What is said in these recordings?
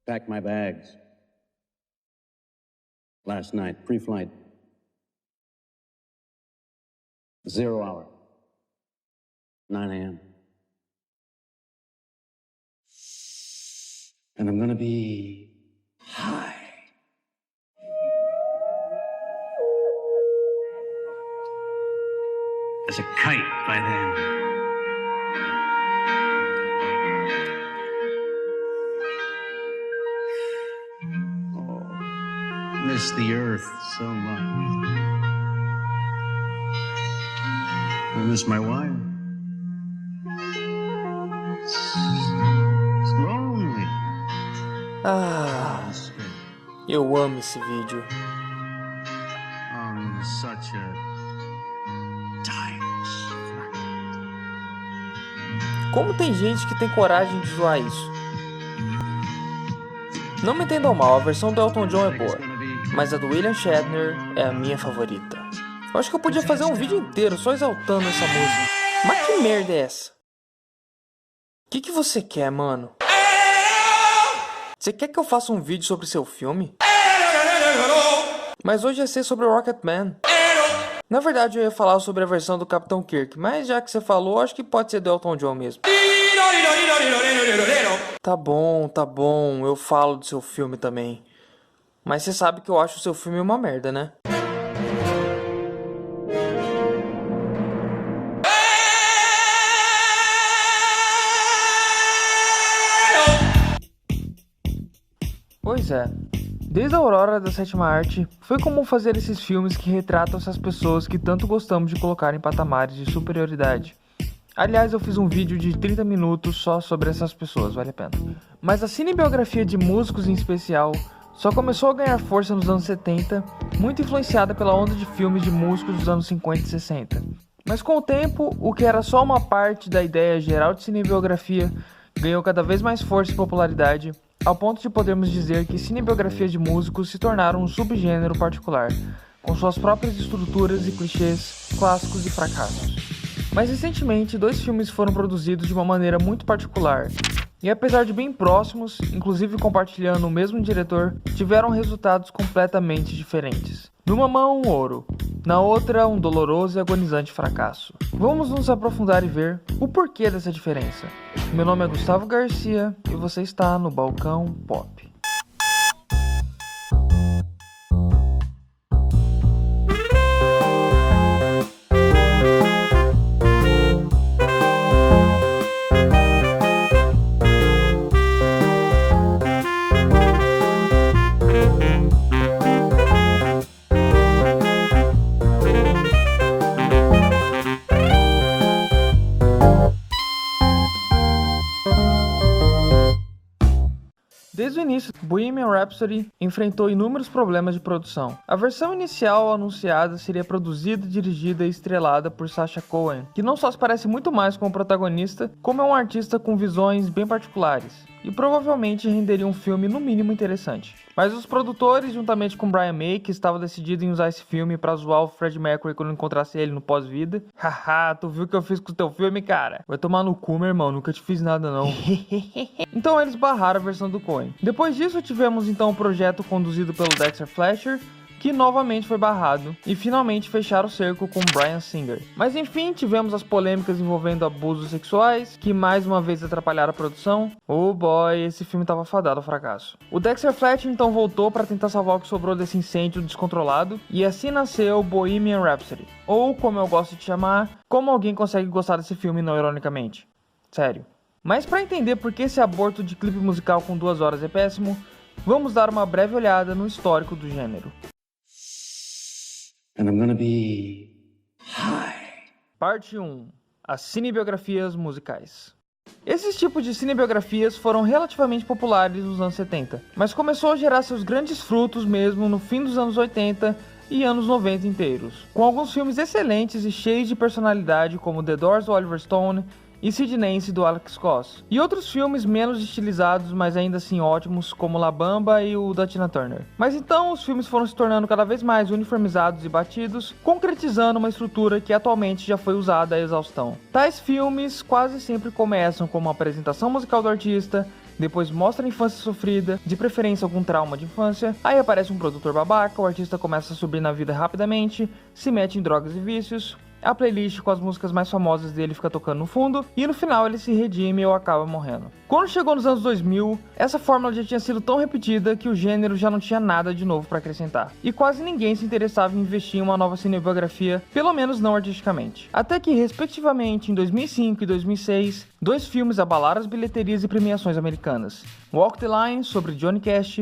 Packed my bags. Last night, pre-flight. 0 hour. 9 a.m. And I'm gonna be high. As a kite by then. Miss the earth so much. I miss my wife. It's lonely. Eu amo esse vídeo. Such a timeless fragment. Como tem gente que tem coragem de zoar isso? Não me entendam mal, a versão do Elton John é boa, mas a do William Shatner é a minha favorita. Eu acho que eu podia fazer um vídeo inteiro só exaltando essa música. Mas que merda é essa? O que você quer, mano? Você quer que eu faça um vídeo sobre seu filme? Mas hoje ia ser sobre Rocketman. Na verdade eu ia falar sobre a versão do Capitão Kirk, mas já que você falou, acho que pode ser do Elton John mesmo. Tá bom, eu falo do seu filme também. Mas você sabe que eu acho o seu filme uma merda, né? Pois é. Desde a aurora da sétima arte, foi comum fazer esses filmes que retratam essas pessoas que tanto gostamos de colocar em patamares de superioridade. Aliás, eu fiz um vídeo de 30 minutos só sobre essas pessoas, vale a pena. Mas a cinebiografia de músicos em especial só começou a ganhar força nos anos 70, muito influenciada pela onda de filmes de músicos dos anos 50 e 60. Mas com o tempo, o que era só uma parte da ideia geral de cinebiografia ganhou cada vez mais força e popularidade, ao ponto de podermos dizer que cinebiografias de músicos se tornaram um subgênero particular, com suas próprias estruturas e clichês, clássicos e fracassos. Mas recentemente, 2 filmes foram produzidos de uma maneira muito particular, e apesar de bem próximos, inclusive compartilhando o mesmo diretor, tiveram resultados completamente diferentes. Numa mão, um ouro, na outra, um doloroso e agonizante fracasso. Vamos nos aprofundar e ver o porquê dessa diferença. Meu nome é Gustavo Garcia e você está no Balcão Pop. Desde o início, Bohemian Rhapsody enfrentou inúmeros problemas de produção. A versão inicial anunciada seria produzida, dirigida e estrelada por Sacha Cohen, que não só se parece muito mais com o protagonista, como é um artista com visões bem particulares, e provavelmente renderia um filme no mínimo interessante. Mas os produtores, juntamente com Brian May, que estava decidido em usar esse filme pra zoar o Freddie Mercury quando encontrasse ele no pós-vida. Haha, tu viu o que eu fiz com o teu filme, cara? Vai tomar no cu, meu irmão, nunca te fiz nada não. Então eles barraram a versão do Coen. Depois disso tivemos então o projeto conduzido pelo Dexter Fletcher, que novamente foi barrado, e finalmente fecharam o cerco com Bryan Singer. Mas enfim, tivemos as polêmicas envolvendo abusos sexuais, que mais uma vez atrapalharam a produção. Oh boy, esse filme estava fadado ao fracasso. O Dexter Fletcher então voltou para tentar salvar o que sobrou desse incêndio descontrolado, e assim nasceu Bohemian Rhapsody. Ou, como eu gosto de chamar, como alguém consegue gostar desse filme não ironicamente. Sério. Mas para entender por que esse aborto de clipe musical com 2 horas é péssimo, vamos dar uma breve olhada no histórico do gênero. And I'm gonna be high. Parte 1. As cinebiografias musicais. Esses tipos de cinebiografias foram relativamente populares nos anos 70, mas começou a gerar seus grandes frutos mesmo no fim dos anos 80 e anos 90 inteiros, com alguns filmes excelentes e cheios de personalidade como The Doors do Oliver Stone e Sid Nance do Alex Cross, e outros filmes menos estilizados, mas ainda assim ótimos, como La Bamba e o da Tina Turner. Mas então os filmes foram se tornando cada vez mais uniformizados e batidos, concretizando uma estrutura que atualmente já foi usada à exaustão. Tais filmes quase sempre começam com uma apresentação musical do artista, depois mostra a infância sofrida, de preferência algum trauma de infância, aí aparece um produtor babaca, o artista começa a subir na vida rapidamente, se mete em drogas e vícios, a playlist com as músicas mais famosas dele fica tocando no fundo, e no final ele se redime ou acaba morrendo. Quando chegou nos anos 2000, essa fórmula já tinha sido tão repetida que o gênero já não tinha nada de novo para acrescentar, e quase ninguém se interessava em investir em uma nova cinebiografia, pelo menos não artisticamente. Até que, respectivamente, em 2005 e 2006, dois filmes abalaram as bilheterias e premiações americanas: Walk the Line, sobre Johnny Cash,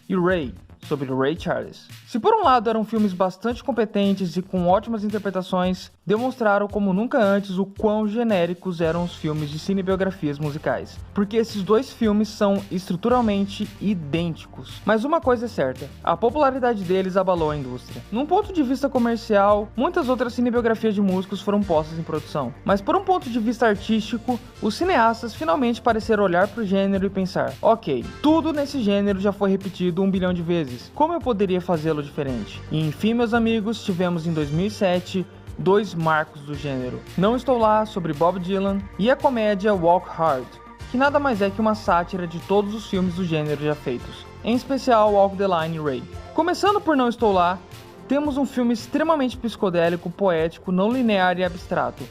e Ray, sobre Ray Charles. Se por um lado eram filmes bastante competentes e com ótimas interpretações, demonstraram como nunca antes o quão genéricos eram os filmes de cinebiografias musicais, porque esses dois filmes são estruturalmente idênticos. Mas uma coisa é certa, a popularidade deles abalou a indústria. Num ponto de vista comercial, muitas outras cinebiografias de músicos foram postas em produção, mas por um ponto de vista artístico, os cineastas finalmente pareceram olhar para o gênero e pensar: ok, tudo nesse gênero já foi repetido 1 bilhão de vezes, como eu poderia fazê-lo diferente? E enfim, meus amigos, tivemos em 2007 dois marcos do gênero: Não Estou Lá, sobre Bob Dylan, e a comédia Walk Hard, que nada mais é que uma sátira de todos os filmes do gênero já feitos, em especial Walk the Line e Ray. Começando por Não Estou Lá, temos um filme extremamente psicodélico, poético, não linear e abstrato,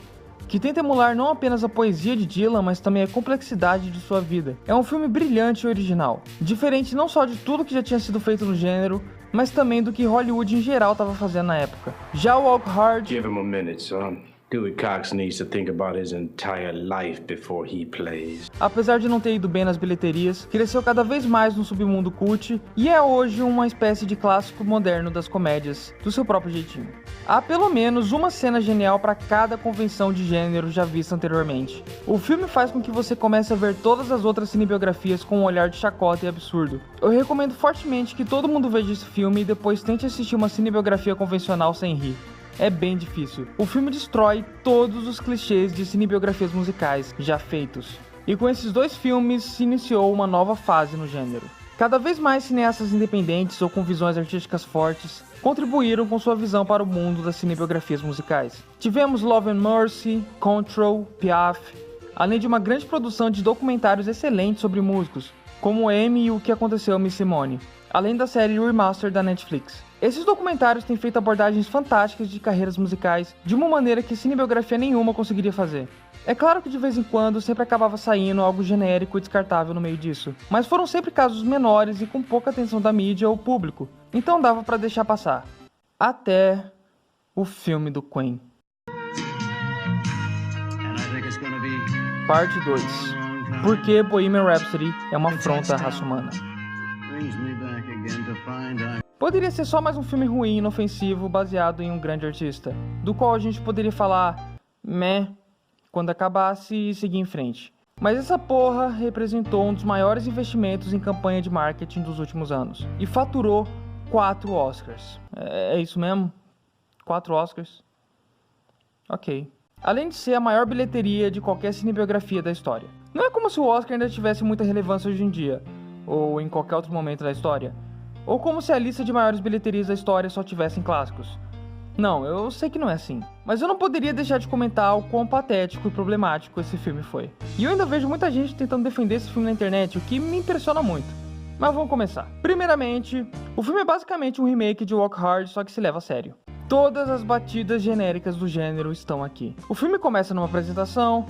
que tenta emular não apenas a poesia de Dylan, mas também a complexidade de sua vida. É um filme brilhante e original, diferente não só de tudo que já tinha sido feito no gênero, mas também do que Hollywood em geral estava fazendo na época. Já o Walk Hard... Give him a minute, son. Dewey Cox needs to think about his entire life before he plays. Apesar de não ter ido bem nas bilheterias, cresceu cada vez mais no submundo cult e é hoje uma espécie de clássico moderno das comédias, do seu próprio jeitinho. Há pelo menos uma cena genial para cada convenção de gênero já vista anteriormente. O filme faz com que você comece a ver todas as outras cinebiografias com um olhar de chacota e absurdo. Eu recomendo fortemente que todo mundo veja esse filme e depois tente assistir uma cinebiografia convencional sem rir. É bem difícil. O filme destrói todos os clichês de cinebiografias musicais já feitos. E com esses dois filmes se iniciou uma nova fase no gênero. Cada vez mais cineastas independentes ou com visões artísticas fortes contribuíram com sua visão para o mundo das cinebiografias musicais. Tivemos Love and Mercy, Control, Piaf, além de uma grande produção de documentários excelentes sobre músicos, como Amy e O Que Aconteceu a Miss Simone, além da série Remaster da Netflix. Esses documentários têm feito abordagens fantásticas de carreiras musicais de uma maneira que cinebiografia nenhuma conseguiria fazer. É claro que de vez em quando sempre acabava saindo algo genérico e descartável no meio disso, mas foram sempre casos menores e com pouca atenção da mídia ou público, então dava pra deixar passar. Até o filme do Queen. Parte 2. Por que Bohemian Rhapsody é uma afronta à raça humana? Poderia ser só mais um filme ruim e inofensivo baseado em um grande artista, do qual a gente poderia falar meh quando acabasse e seguir em frente. Mas essa porra representou um dos maiores investimentos em campanha de marketing dos últimos anos e faturou 4 Oscars. É isso mesmo? 4 Oscars? Ok. Além de ser a maior bilheteria de qualquer cinebiografia da história. Não é como se o Oscar ainda tivesse muita relevância hoje em dia, ou em qualquer outro momento da história, ou como se a lista de maiores bilheterias da história só tivessem clássicos. Não, eu sei que não é assim. Mas eu não poderia deixar de comentar o quão patético e problemático esse filme foi. E eu ainda vejo muita gente tentando defender esse filme na internet, o que me impressiona muito. Mas vamos começar. Primeiramente, o filme é basicamente um remake de Walk Hard, só que se leva a sério. Todas as batidas genéricas do gênero estão aqui. O filme começa numa apresentação.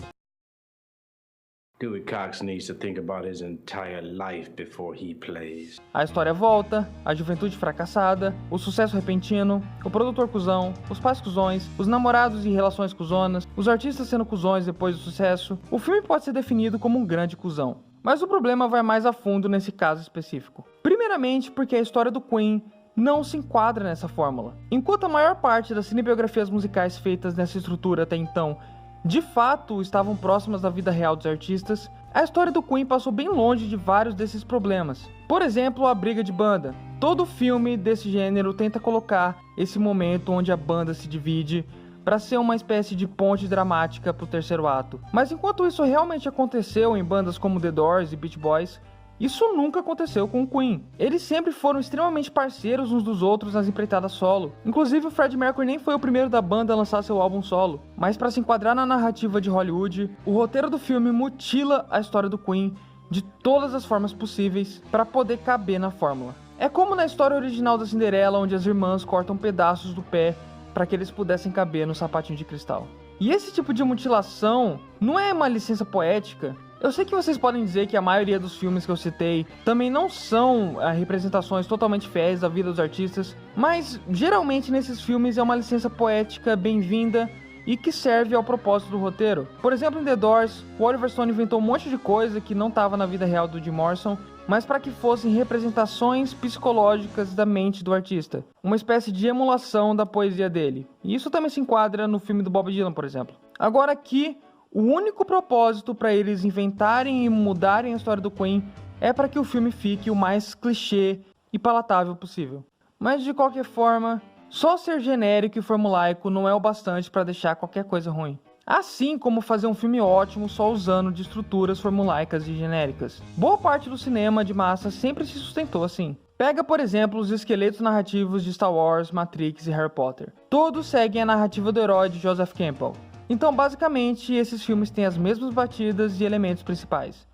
Dewey Cox needs to think about his entire life before he plays. A história volta, a juventude fracassada, o sucesso repentino, o produtor cuzão, os pais cuzões, os namorados e relações cuzonas, os artistas sendo cuzões depois do sucesso. O filme pode ser definido como um grande cuzão. Mas o problema vai mais a fundo nesse caso específico. Primeiramente porque a história do Queen não se enquadra nessa fórmula. Enquanto a maior parte das cinebiografias musicais feitas nessa estrutura até então de fato estavam próximas da vida real dos artistas, a história do Queen passou bem longe de vários desses problemas. Por exemplo, a briga de banda. Todo filme desse gênero tenta colocar esse momento onde a banda se divide para ser uma espécie de ponte dramática para o terceiro ato. Mas enquanto isso realmente aconteceu em bandas como The Doors e Beach Boys, isso nunca aconteceu com o Queen. Eles sempre foram extremamente parceiros uns dos outros nas empreitadas solo. Inclusive o Freddie Mercury nem foi o primeiro da banda a lançar seu álbum solo. Mas para se enquadrar na narrativa de Hollywood, o roteiro do filme mutila a história do Queen de todas as formas possíveis para poder caber na fórmula. É como na história original da Cinderela, onde as irmãs cortam pedaços do pé para que eles pudessem caber no sapatinho de cristal. E esse tipo de mutilação não é uma licença poética. Eu sei que vocês podem dizer que a maioria dos filmes que eu citei também não são representações totalmente fiéis da vida dos artistas, mas geralmente nesses filmes é uma licença poética bem-vinda e que serve ao propósito do roteiro. Por exemplo, em The Doors, o Oliver Stone inventou um monte de coisa que não estava na vida real do Jim Morrison, mas para que fossem representações psicológicas da mente do artista, uma espécie de emulação da poesia dele. E isso também se enquadra no filme do Bob Dylan, por exemplo. Agora aqui, o único propósito para eles inventarem e mudarem a história do Queen é para que o filme fique o mais clichê e palatável possível. Mas de qualquer forma, só ser genérico e formulaico não é o bastante para deixar qualquer coisa ruim. Assim como fazer um filme ótimo só usando de estruturas formulaicas e genéricas. Boa parte do cinema de massa sempre se sustentou assim. Pega, por exemplo, os esqueletos narrativos de Star Wars, Matrix e Harry Potter. Todos seguem a narrativa do herói de Joseph Campbell. Então, basicamente, esses filmes têm as mesmas batidas e elementos principais.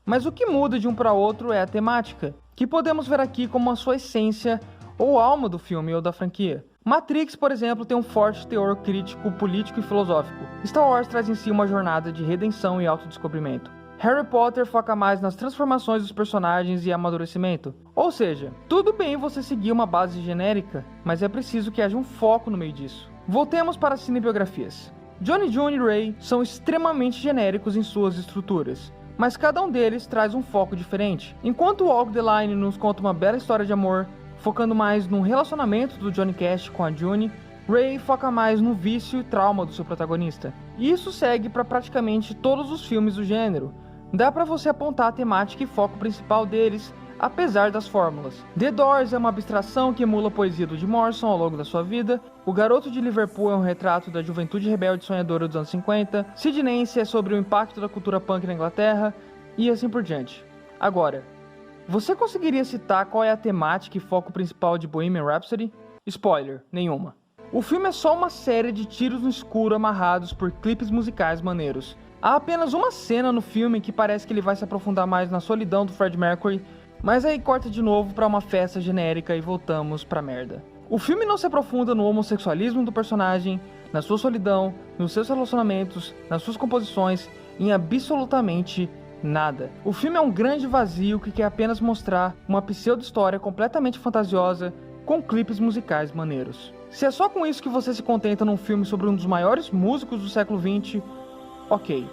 Mas o que muda de um para outro é a temática, que podemos ver aqui como a sua essência ou alma do filme ou da franquia. Matrix, por exemplo, tem um forte teor crítico, político e filosófico. Star Wars traz em si uma jornada de redenção e autodescobrimento. Harry Potter foca mais nas transformações dos personagens e amadurecimento. Ou seja, tudo bem você seguir uma base genérica, mas é preciso que haja um foco no meio disso. Voltemos para as cinebiografias. Johnny June e Ray são extremamente genéricos em suas estruturas, mas cada um deles traz um foco diferente. Enquanto Walk the Line nos conta uma bela história de amor, focando mais no relacionamento do Johnny Cash com a June, Ray foca mais no vício e trauma do seu protagonista. E isso segue para praticamente todos os filmes do gênero. Dá para você apontar a temática e foco principal deles, apesar das fórmulas. The Doors é uma abstração que emula a poesia do Jim Morrison ao longo da sua vida. O Garoto de Liverpool é um retrato da juventude rebelde e sonhadora dos anos 50. Sid Nance é sobre o impacto da cultura punk na Inglaterra, e assim por diante. Agora, você conseguiria citar qual é a temática e foco principal de Bohemian Rhapsody? Spoiler, nenhuma. O filme é só uma série de tiros no escuro amarrados por clipes musicais maneiros. Há apenas uma cena no filme que parece que ele vai se aprofundar mais na solidão do Freddie Mercury, mas aí corta de novo pra uma festa genérica e voltamos pra merda. O filme não se aprofunda no homossexualismo do personagem, na sua solidão, nos seus relacionamentos, nas suas composições, em absolutamente nada. O filme é um grande vazio que quer apenas mostrar uma pseudo-história completamente fantasiosa com clipes musicais maneiros. Se é só com isso que você se contenta num filme sobre um dos maiores músicos do século XX, ok.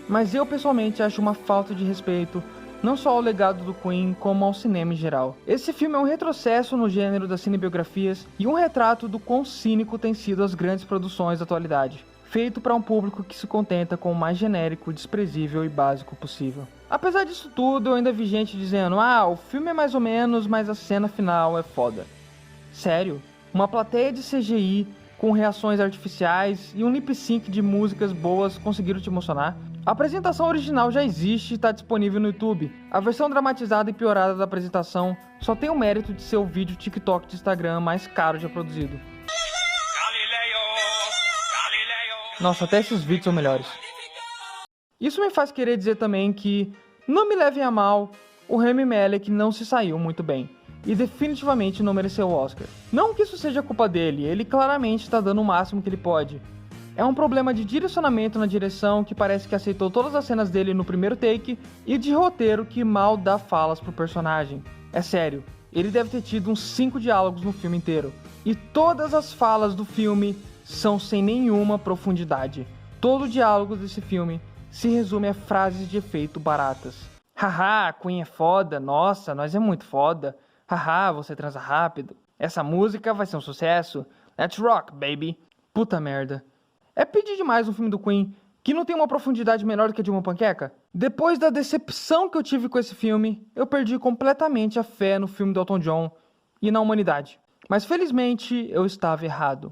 Mas eu pessoalmente acho uma falta de respeito não só ao legado do Queen, como ao cinema em geral. Esse filme é um retrocesso no gênero das cinebiografias e um retrato do quão cínico têm sido as grandes produções da atualidade, feito para um público que se contenta com o mais genérico, desprezível e básico possível. Apesar disso tudo, eu ainda vi gente dizendo: o filme é mais ou menos, mas a cena final é foda. Sério? Uma plateia de CGI com reações artificiais e um lip sync de músicas boas conseguiram te emocionar? A apresentação original já existe e está disponível no YouTube. A versão dramatizada e piorada da apresentação só tem o mérito de ser o vídeo TikTok de Instagram mais caro já produzido. Nossa, até esses vídeos são melhores. Isso me faz querer dizer também que, não me levem a mal, o Rami Malek não se saiu muito bem. E definitivamente não mereceu o Oscar. Não que isso seja culpa dele, ele claramente está dando o máximo que ele pode. É um problema de direcionamento na direção, que parece que aceitou todas as cenas dele no primeiro take, e de roteiro que mal dá falas pro personagem. É sério, ele deve ter tido uns 5 diálogos no filme inteiro. E todas as falas do filme são sem nenhuma profundidade. Todo o diálogo desse filme se resume a frases de efeito baratas. Haha, Queen é foda, nossa, nós é muito foda. Haha, você transa rápido. Essa música vai ser um sucesso. Let's rock, baby. Puta merda. É pedir demais um filme do Queen que não tem uma profundidade menor do que a de uma panqueca? Depois da decepção que eu tive com esse filme, eu perdi completamente a fé no filme do Elton John e na humanidade. Mas felizmente eu estava errado.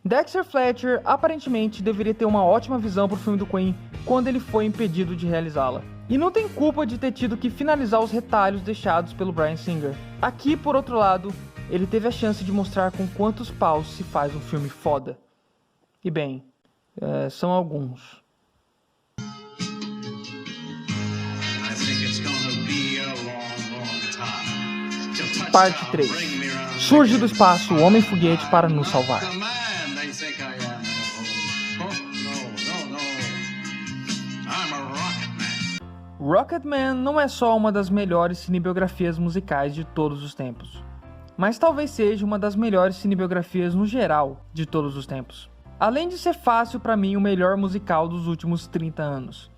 Dexter Fletcher aparentemente deveria ter uma ótima visão pro filme do Queen quando ele foi impedido de realizá-la. E não tem culpa de ter tido que finalizar os retalhos deixados pelo Bryan Singer. Aqui, por outro lado, ele teve a chance de mostrar com quantos paus se faz um filme foda. E bem, são alguns. I think Parte 3. Surge do espaço o Homem-Foguete para nos salvar. Rocketman não é só uma das melhores cinebiografias musicais de todos os tempos, mas talvez seja uma das melhores cinebiografias no geral de todos os tempos. Além de ser fácil para mim o melhor musical dos últimos 30 anos.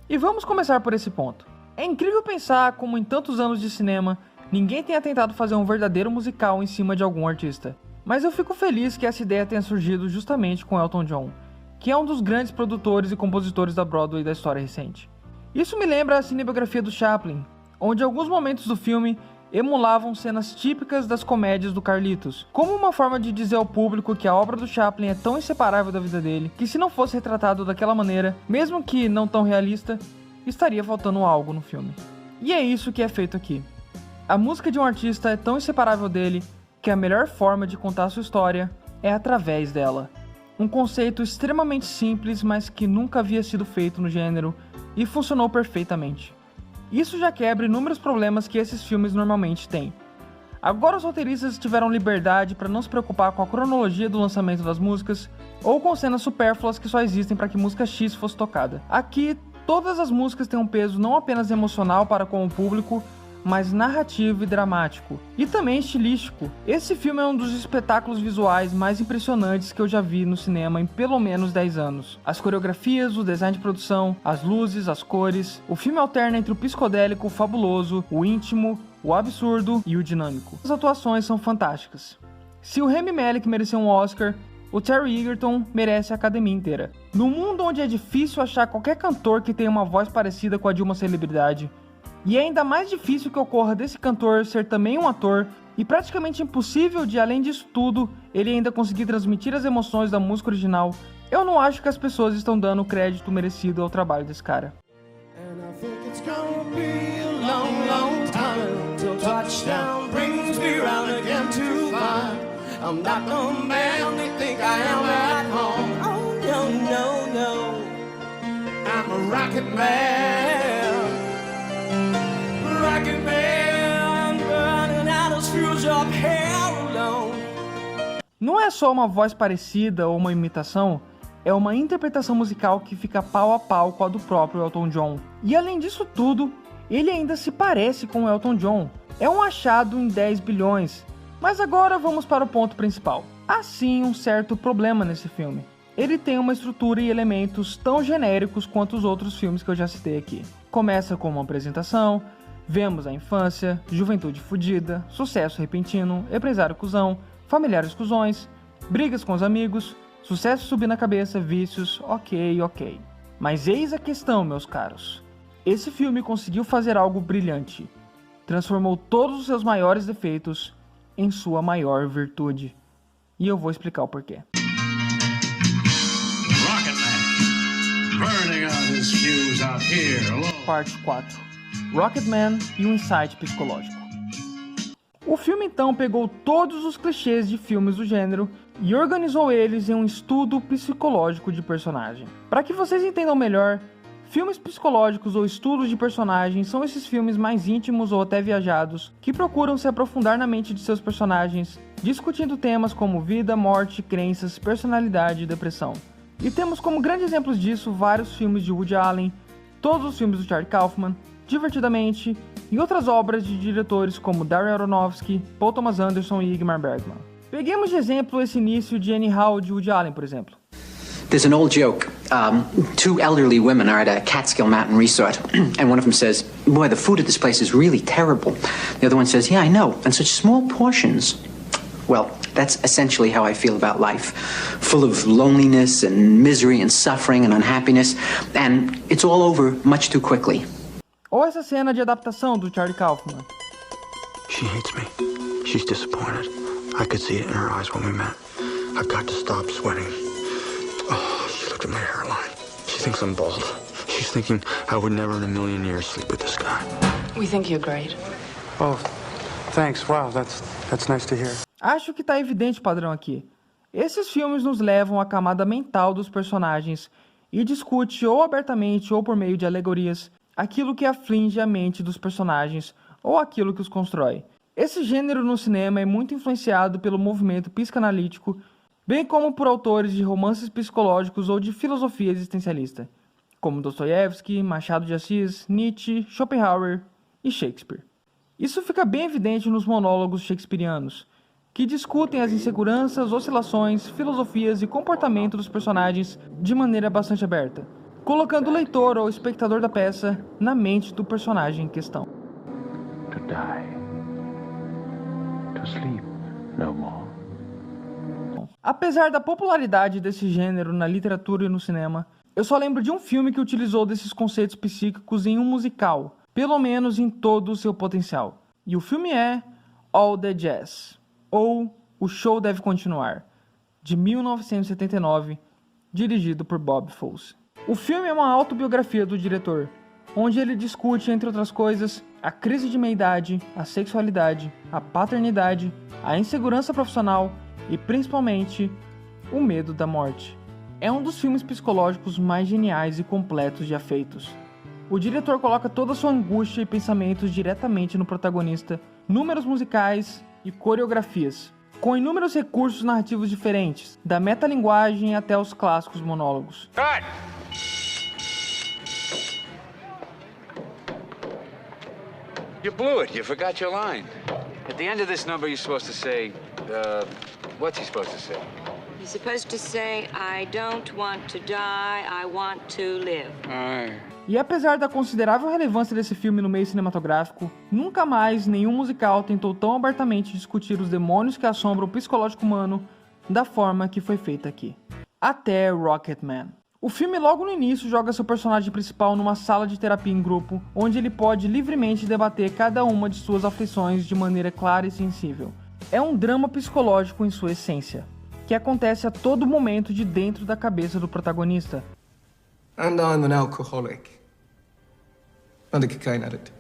E vamos começar por esse ponto. É incrível pensar como em tantos anos de cinema, ninguém tenha tentado fazer um verdadeiro musical em cima de algum artista. Mas eu fico feliz que essa ideia tenha surgido justamente com Elton John, que é um dos grandes produtores e compositores da Broadway da história recente. Isso me lembra a cinebiografia do Chaplin, onde alguns momentos do filme emulavam cenas típicas das comédias do Carlitos, como uma forma de dizer ao público que a obra do Chaplin é tão inseparável da vida dele, que se não fosse retratado daquela maneira, mesmo que não tão realista, estaria faltando algo no filme. E é isso que é feito aqui. A música de um artista é tão inseparável dele, que a melhor forma de contar sua história é através dela. Um conceito extremamente simples, mas que nunca havia sido feito no gênero, e funcionou perfeitamente. Isso já quebra inúmeros problemas que esses filmes normalmente têm. Agora os roteiristas tiveram liberdade para não se preocupar com a cronologia do lançamento das músicas ou com cenas supérfluas que só existem para que música X fosse tocada. Aqui, todas as músicas têm um peso não apenas emocional para com o público, mas narrativo e dramático, e também estilístico. Esse filme é um dos espetáculos visuais mais impressionantes que eu já vi no cinema em pelo menos 10 anos. As coreografias, o design de produção, as luzes, as cores, o filme alterna entre o psicodélico, o fabuloso, o íntimo, o absurdo e o dinâmico. As atuações são fantásticas. Se o Rami Malek mereceu um Oscar, o Terry Egerton merece a academia inteira. No mundo onde é difícil achar qualquer cantor que tenha uma voz parecida com a de uma celebridade, e é ainda mais difícil que ocorra desse cantor ser também um ator, e praticamente impossível de, além disso tudo, ele ainda conseguir transmitir as emoções da música original, eu não acho que as pessoas estão dando o crédito merecido ao trabalho desse cara. Não é só uma voz parecida ou uma imitação, é uma interpretação musical que fica pau a pau com a do próprio Elton John. E além disso tudo, ele ainda se parece com o Elton John. É um achado em 10 bilhões. Mas agora vamos para o ponto principal. Há sim um certo problema nesse filme. Ele tem uma estrutura e elementos tão genéricos quanto os outros filmes que eu já citei aqui. Começa com uma apresentação, vemos a infância, juventude fudida, sucesso repentino, empresário cuzão, familiares cuzões, brigas com os amigos, sucesso subir na cabeça, vícios, ok. Mas eis a questão, meus caros. Esse filme conseguiu fazer algo brilhante. Transformou todos os seus maiores defeitos em sua maior virtude. E eu vou explicar o porquê. Parte 4. Rocketman e um insight psicológico. O filme então pegou todos os clichês de filmes do gênero e organizou eles em um estudo psicológico de personagem. Para que vocês entendam melhor, filmes psicológicos ou estudos de personagens são esses filmes mais íntimos ou até viajados que procuram se aprofundar na mente de seus personagens, discutindo temas como vida, morte, crenças, personalidade e depressão. E temos como grandes exemplos disso vários filmes de Woody Allen, todos os filmes do Charlie Kaufman, Divertidamente, e outras obras de diretores como Darren Aronofsky, Paul Thomas Anderson e Ingmar Bergman. Peguemos de exemplo esse início de Anyhow de Woody Allen, por exemplo. There's an old joke. Two elderly women are at a Catskill Mountain resort, and one of them says, "Boy, the food at this place is really terrible." The other one says, "Yeah, I know, and such small portions." Well, that's essentially how I feel about life. Full of loneliness and misery and suffering and unhappiness, and it's all over much too quickly. Ou essa cena de adaptação do Charlie Kaufman. She hates me. She's disappointed. I could see it in her eyes when we met. I've got to stop sweating. Oh, she looked at my hairline. She thinks I'm bald. She's thinking I would never in a million years sleep with this guy. We think you're great. Oh, thanks. Wow, that's nice to hear. Acho que tá evidente o padrão aqui. Esses filmes nos levam à camada mental dos personagens e discute ou abertamente ou por meio de alegorias aquilo que aflige a mente dos personagens ou aquilo que os constrói. Esse gênero no cinema é muito influenciado pelo movimento psicanalítico, bem como por autores de romances psicológicos ou de filosofia existencialista, como Dostoiévski, Machado de Assis, Nietzsche, Schopenhauer e Shakespeare. Isso fica bem evidente nos monólogos shakespearianos, que discutem as inseguranças, oscilações, filosofias e comportamento dos personagens de maneira bastante aberta, colocando o leitor ou espectador da peça na mente do personagem em questão. To die. To sleep no more. Apesar da popularidade desse gênero na literatura e no cinema, eu só lembro de um filme que utilizou desses conceitos psíquicos em um musical, pelo menos em todo o seu potencial. E o filme é All That Jazz, ou O Show Deve Continuar, de 1979, dirigido por Bob Fosse. O filme é uma autobiografia do diretor, onde ele discute, entre outras coisas, a crise de meia-idade, a sexualidade, a paternidade, a insegurança profissional e, principalmente, o medo da morte. É um dos filmes psicológicos mais geniais e completos já feitos. O diretor coloca toda a sua angústia e pensamentos diretamente no protagonista, números musicais e coreografias, com inúmeros recursos narrativos diferentes, da metalinguagem até os clássicos monólogos. Cut! You blew it. You forgot your line. At the end of this number, you're supposed to say, what's he supposed to say? He's supposed to say, I don't want to die, I want to live. E apesar da considerável relevância desse filme no meio cinematográfico, nunca mais nenhum musical tentou tão abertamente discutir os demônios que assombram o psicológico humano da forma que foi feita aqui. Até Rocketman. O filme logo no início joga seu personagem principal numa sala de terapia em grupo, onde ele pode livremente debater cada uma de suas aflições de maneira clara e sensível. É um drama psicológico em sua essência, que acontece a todo momento de dentro da cabeça do protagonista. And I'm an alcoholic. And a cocaine addict.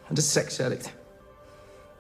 And a sex addict.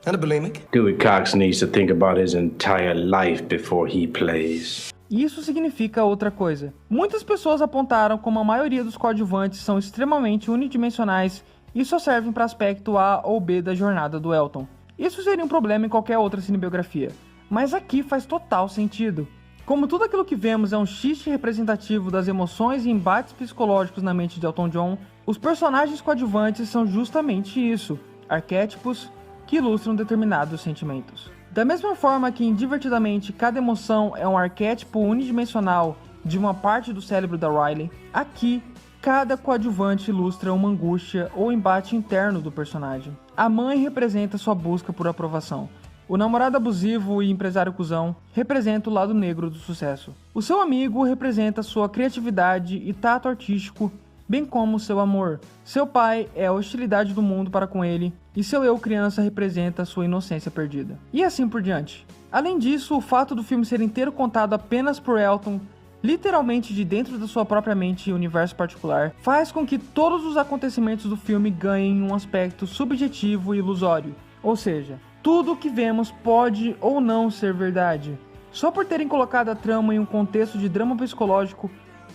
And a bulimic. Dewey Cox needs to think about his entire life before he plays. Isso significa outra coisa. Muitas pessoas apontaram como a maioria dos coadjuvantes são extremamente unidimensionais e só servem para aspecto A ou B da jornada do Elton. Isso seria um problema em qualquer outra cinebiografia, mas aqui faz total sentido. Como tudo aquilo que vemos é um xiste representativo das emoções e embates psicológicos na mente de Elton John, os personagens coadjuvantes são justamente isso, arquétipos que ilustram determinados sentimentos. Da mesma forma que em Divertidamente cada emoção é um arquétipo unidimensional de uma parte do cérebro da Riley, aqui cada coadjuvante ilustra uma angústia ou embate interno do personagem. A mãe representa sua busca por aprovação. O namorado abusivo e empresário cuzão representa o lado negro do sucesso. O seu amigo representa sua criatividade e tato artístico, bem como seu amor. Seu pai é a hostilidade do mundo para com ele, e seu eu criança representa sua inocência perdida. E assim por diante. Além disso, o fato do filme ser inteiro contado apenas por Elton, literalmente de dentro da sua própria mente e universo particular, faz com que todos os acontecimentos do filme ganhem um aspecto subjetivo e ilusório. Ou seja, tudo o que vemos pode ou não ser verdade. Só por terem colocado a trama em um contexto de drama psicológico,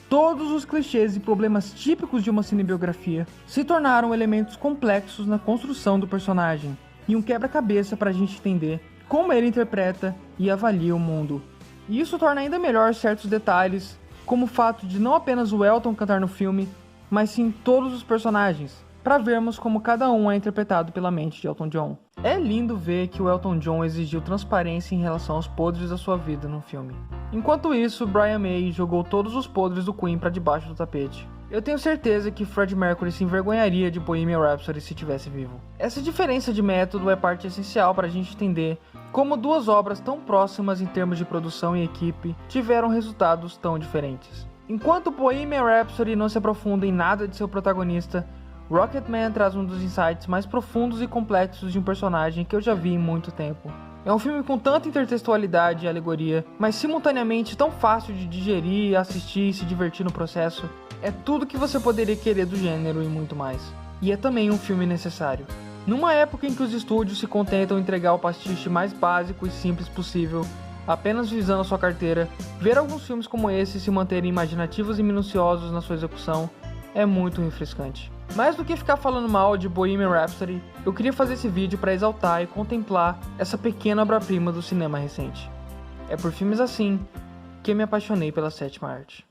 todos os clichês e problemas típicos de uma cinebiografia se tornaram elementos complexos na construção do personagem e um quebra-cabeça para a gente entender como ele interpreta e avalia o mundo. E isso torna ainda melhor certos detalhes, como o fato de não apenas o Elton cantar no filme, mas sim todos os personagens, para vermos como cada um é interpretado pela mente de Elton John. É lindo ver que o Elton John exigiu transparência em relação aos podres da sua vida no filme. Enquanto isso, Brian May jogou todos os podres do Queen para debaixo do tapete. Eu tenho certeza que Freddie Mercury se envergonharia de Bohemian Rhapsody se estivesse vivo. Essa diferença de método é parte essencial para a gente entender como duas obras tão próximas em termos de produção e equipe tiveram resultados tão diferentes. Enquanto Bohemian Rhapsody não se aprofunda em nada de seu protagonista, Rocketman traz um dos insights mais profundos e complexos de um personagem que eu já vi em muito tempo. É um filme com tanta intertextualidade e alegoria, mas simultaneamente tão fácil de digerir, assistir e se divertir no processo. É tudo que você poderia querer do gênero e muito mais. E é também um filme necessário. Numa época em que os estúdios se contentam em entregar o pastiche mais básico e simples possível, apenas visando a sua carteira, ver alguns filmes como esse se manterem imaginativos e minuciosos na sua execução é muito refrescante. Mais do que ficar falando mal de Bohemian Rhapsody, eu queria fazer esse vídeo para exaltar e contemplar essa pequena obra-prima do cinema recente. É por filmes assim que eu me apaixonei pela sétima arte.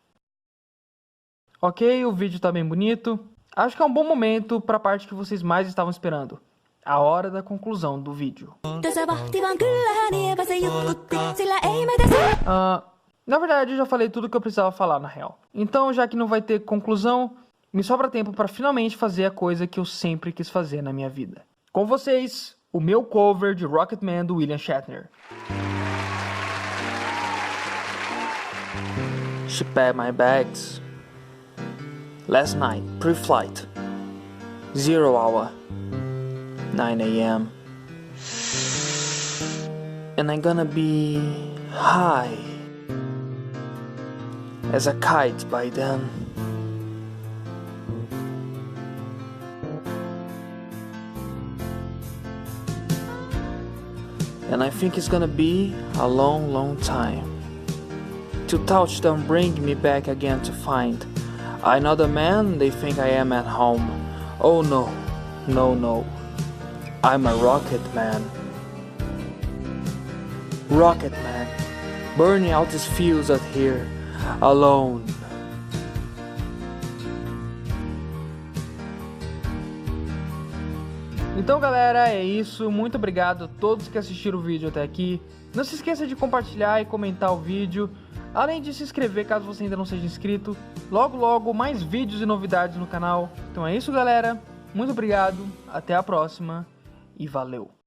Ok, o vídeo tá bem bonito. Acho que é um bom momento para a parte que vocês mais estavam esperando. A hora da conclusão do vídeo. Na verdade, eu já falei tudo que eu precisava falar, na real. Então, já que não vai ter conclusão, me sobra tempo para finalmente fazer a coisa que eu sempre quis fazer na minha vida. Com vocês, o meu cover de Rocketman do William Shatner. She packed my bags. Last night, pre-flight. 0 hour. 9 a.m. And I'm gonna be high as a kite by then. And I think it's gonna be a long, long time to touch them, bring me back again to find another man. They think I am at home. Oh no, no, no. I'm a rocket man. Rocket man, burning out these fields out here, alone. Então galera, é isso. Muito obrigado a todos que assistiram o vídeo até aqui. Não se esqueça de compartilhar e comentar o vídeo. Além de se inscrever caso você ainda não seja inscrito. Logo logo mais vídeos e novidades no canal. Então é isso galera. Muito obrigado. Até a próxima. E valeu!